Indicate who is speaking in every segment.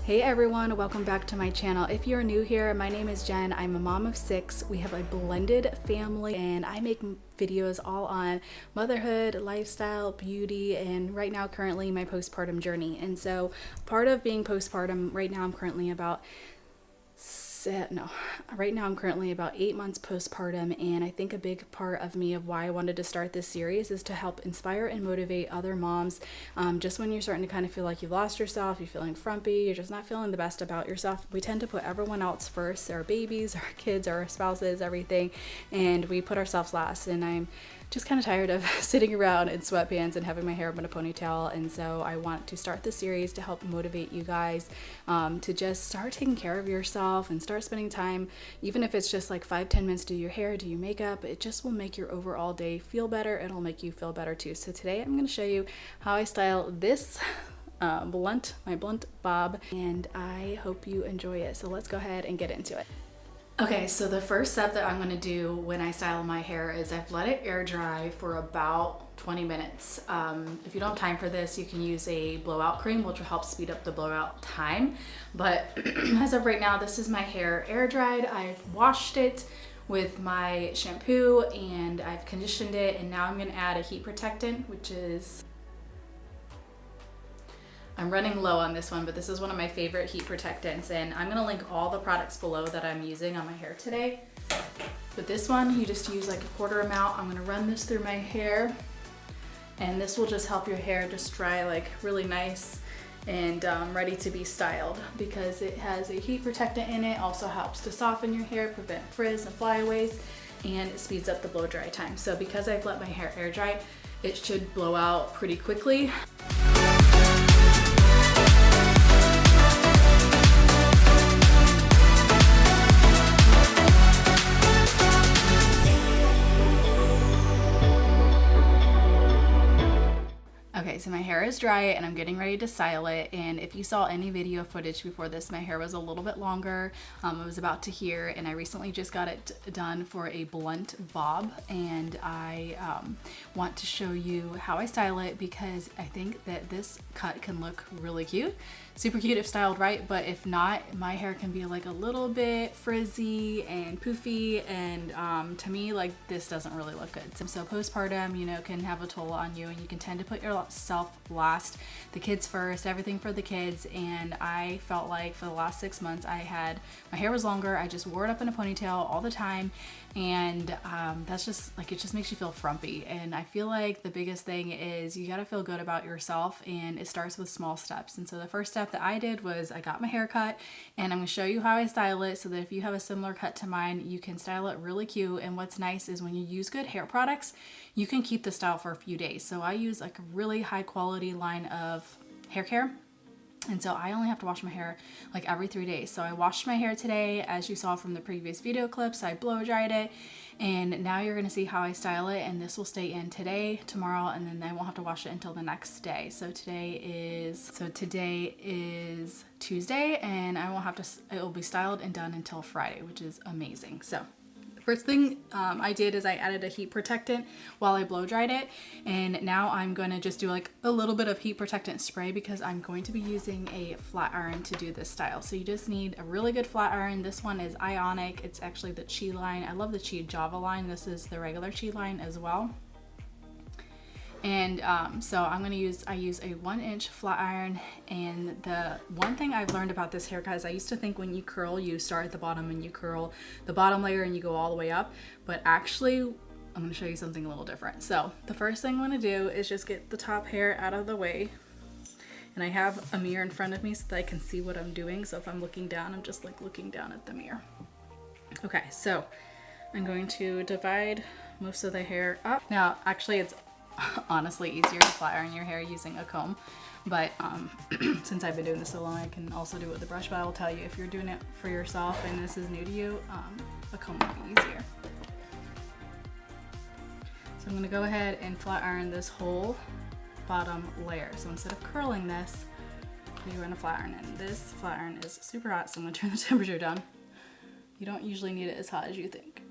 Speaker 1: Hey everyone, welcome back to my channel. If you're new here, my name is Jen. I'm a mom of 6. We have a blended family and I make videos all on motherhood, lifestyle, beauty, and right now currently my postpartum journey. And so part of being postpartum, right now I'm currently about 8 months postpartum, and I think a big part of me of why I wanted to start this series is to help inspire and motivate other moms just when you're starting to kind of feel like you've lost yourself, you're feeling frumpy, you're just not feeling the best about yourself. We tend to put everyone else first, our babies, our kids, our spouses, everything, and we put ourselves last. And I'm just kind of tired of sitting around in sweatpants and having my hair up in a ponytail, and so I want to start this series to help motivate you guys to just start taking care of yourself and start spending time, even if it's just like 5-10 minutes, do your hair, do your makeup. It just will make your overall day feel better. It'll make you feel better too. So today I'm going to show you how I style this my blunt bob, and I hope you enjoy it. So let's go ahead and get into it. Okay, so the first step that I'm going to do when I style my hair is I've let it air dry for about 20 minutes. If you don't have time for this, you can use a blowout cream, which will help speed up the blowout time. But as of right now, this is my hair air dried. I've washed it with my shampoo and I've conditioned it, and now I'm going to add a heat protectant, which is... I'm running low on this one, but this is one of my favorite heat protectants, and I'm gonna link all the products below that I'm using on my hair today. But this one, you just use like a quarter amount. I'm gonna run this through my hair, and this will just help your hair just dry like really nice and ready to be styled, because it has a heat protectant in it. Also helps to soften your hair, prevent frizz and flyaways, and it speeds up the blow dry time. So because I've let my hair air dry, it should blow out pretty quickly. Okay, so my hair is dry and I'm getting ready to style it, and if you saw any video footage before this, my hair was a little bit longer. I was about to here, and I recently just got it done for a blunt bob, and I want to show you how I style it because I think that this cut can look really cute. Super cute if styled right, but if not, my hair can be like a little bit frizzy and poofy, and to me, like, this doesn't really look good. So postpartum, you know, can have a toll on you, and you can tend to put yourself last, the kids first, everything for the kids. And I felt like for the last 6 months my hair was longer. I just wore it up in a ponytail all the time, and that's just like, it just makes you feel frumpy. And I feel like the biggest thing is you got to feel good about yourself, and it starts with small steps. And so the first step that I did was I got my hair cut, and I'm going to show you how I style it so that if you have a similar cut to mine, you can style it really cute. And what's nice is when you use good hair products, you can keep the style for a few days. So I use like a really high quality line of hair care, and so I only have to wash my hair like every 3 days. So I washed my hair today, as you saw from the previous video clips. I blow dried it, and now you're gonna see how I style it, and this will stay in today, tomorrow, and then I won't have to wash it until the next day. So today is Tuesday, and I won't have to, it will be styled and done until Friday, which is amazing. So first thing I did is I added a heat protectant while I blow dried it, and now I'm going to just do like a little bit of heat protectant spray because I'm going to be using a flat iron to do this style. So you just need a really good flat iron. This one is Ionic. It's actually the Chi line. I love the Chi Java line. This is the regular Chi line as well. And so I use a 1-inch flat iron. And the one thing I've learned about this haircut is I used to think when you curl, you start at the bottom and you curl the bottom layer and you go all the way up, but actually I'm going to show you something a little different. So the first thing I'm going to do is just get the top hair out of the way, and I have a mirror in front of me so that I can see what I'm doing. So if I'm looking down, I'm just like looking down at the mirror. Okay, so I'm going to divide most of the hair up. Now actually it's honestly easier to flat iron your hair using a comb, but since I've been doing this so long, I can also do it with a brush. But I will tell you, if you're doing it for yourself and this is new to you, a comb will be easier. So I'm going to go ahead and flat iron this whole bottom layer. So instead of curling this, we run a flat iron, and this flat iron is super hot, so I'm going to turn the temperature down. You don't usually need it as hot as you think.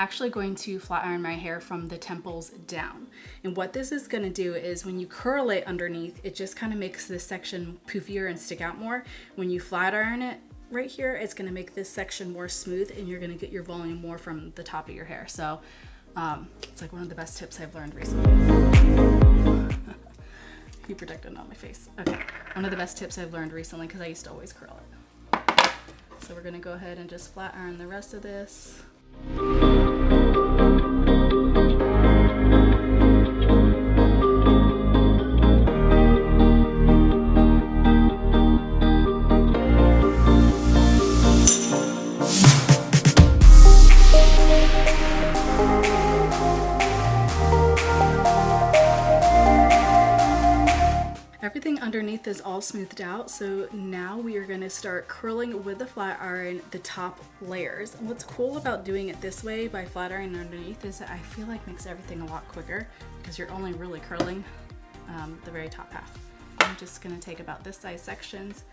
Speaker 1: actually going to flat iron my hair from the temples down. And what this is gonna do is when you curl it underneath, it just kind of makes this section poofier and stick out more. When you flat iron it right here, it's gonna make this section more smooth and you're gonna get your volume more from the top of your hair. So it's like one of the best tips I've learned recently. Keep Protectant on my face. Okay, one of the best tips I've learned recently because I used to always curl it. So we're gonna go ahead and just flat iron the rest of this. Everything underneath is all smoothed out, so now we are going to start curling with the flat iron the top layers. And what's cool about doing it this way by flat ironing underneath is that I feel like makes everything a lot quicker because you're only really curling the very top half. I'm just going to take about this size sections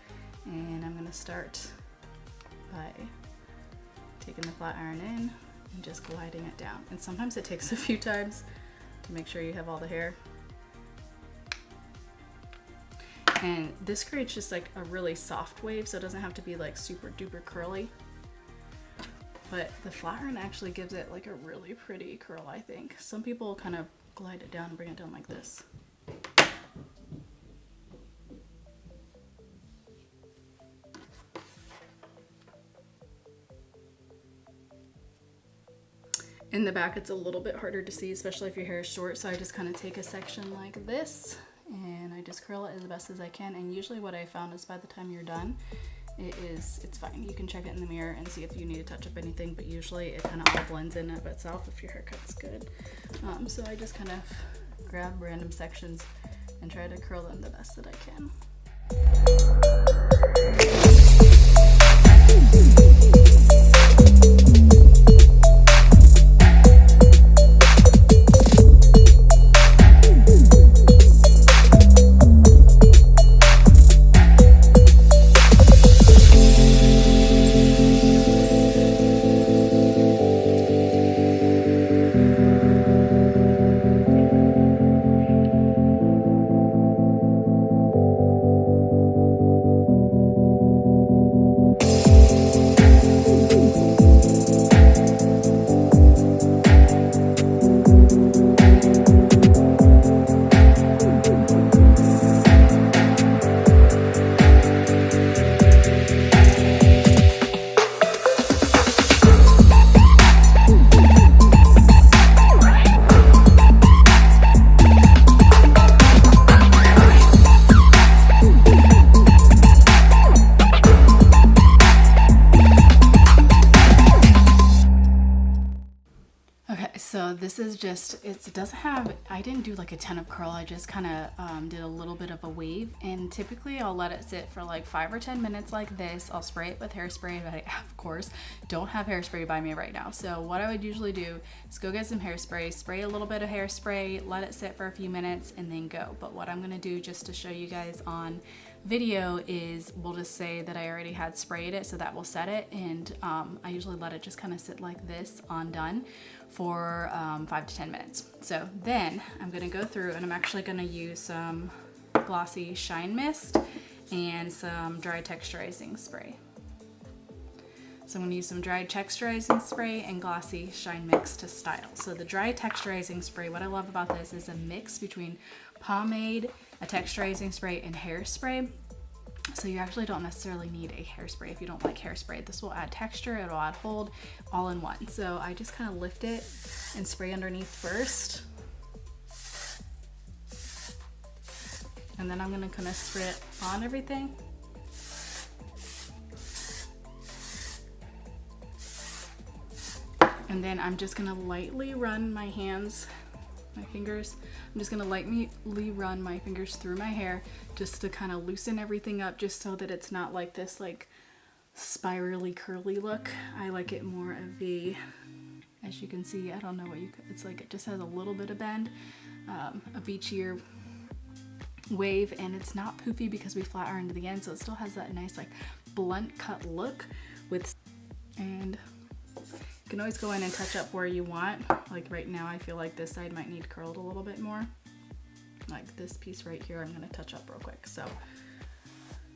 Speaker 1: and I'm going to start by taking the flat iron in and just gliding it down. And sometimes it takes a few times to make sure you have all the hair. And this creates just like a really soft wave, so it doesn't have to be like super duper curly. But the flat iron actually gives it like a really pretty curl, I think. Some people kind of glide it down and bring it down like this. In the back, it's a little bit harder to see, especially if your hair is short, so I just kind of take a section like this and I just curl it as best as I can. And usually what I found is by the time you're done, it's fine. You can check it in the mirror and see if you need to touch up anything, but usually it kind of all blends in of itself if your haircut's good. So I just kind of grab random sections and try to curl them the best that I can. So this is just, it doesn't have, I didn't do like a ton of curl, I just kind of did a little bit of a wave, and typically I'll let it sit for like 5 or 10 minutes like this. I'll spray it with hairspray, but I of course don't have hairspray by me right now. So what I would usually do is go get some hairspray, spray a little bit of hairspray, let it sit for a few minutes and then go. But what I'm going to do just to show you guys on video is we'll just say that I already had sprayed it, so that will set it, and I usually let it just kind of sit like this undone for 5 to 10 minutes. So then I'm going to go through and I'm actually going to use some glossy shine mist and some dry texturizing spray. So I'm going to use some dry texturizing spray and glossy shine mix to style. So the dry texturizing spray, what I love about this is a mix between pomade, a texturizing spray, and hairspray. So you actually don't necessarily need a hairspray if you don't like hairspray. This will add texture, it'll add hold, all in one. So I just kind of lift it and spray underneath first. And then I'm going to kind of spray it on everything. And then I'm just going to lightly run my hands, my fingers. I'm just going to lightly run my fingers through my hair just to kind of loosen everything up, just so that it's not like this like spirally curly look. I like it more of a, as you can see, I don't know what you, it's like it just has a little bit of bend, a beachier wave, and it's not poofy because we flat ironed to the end, so it still has that nice like blunt cut look with, and can always go in and touch up where you want. Like right now, I feel like this side might need curled a little bit more. Like this piece right here, I'm gonna touch up real quick. So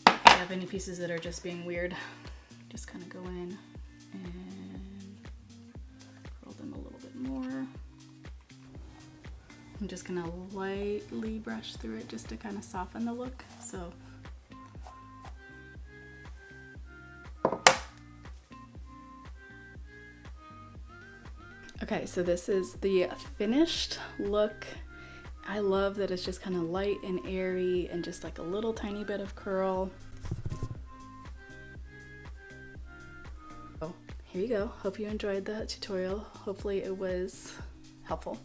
Speaker 1: if you have any pieces that are just being weird, just kind of go in and curl them a little bit more. I'm just gonna lightly brush through it just to kind of soften the look. So okay, so this is the finished look. I love that it's just kind of light and airy and just like a little tiny bit of curl. So here you go. Hope you enjoyed the tutorial. Hopefully it was helpful.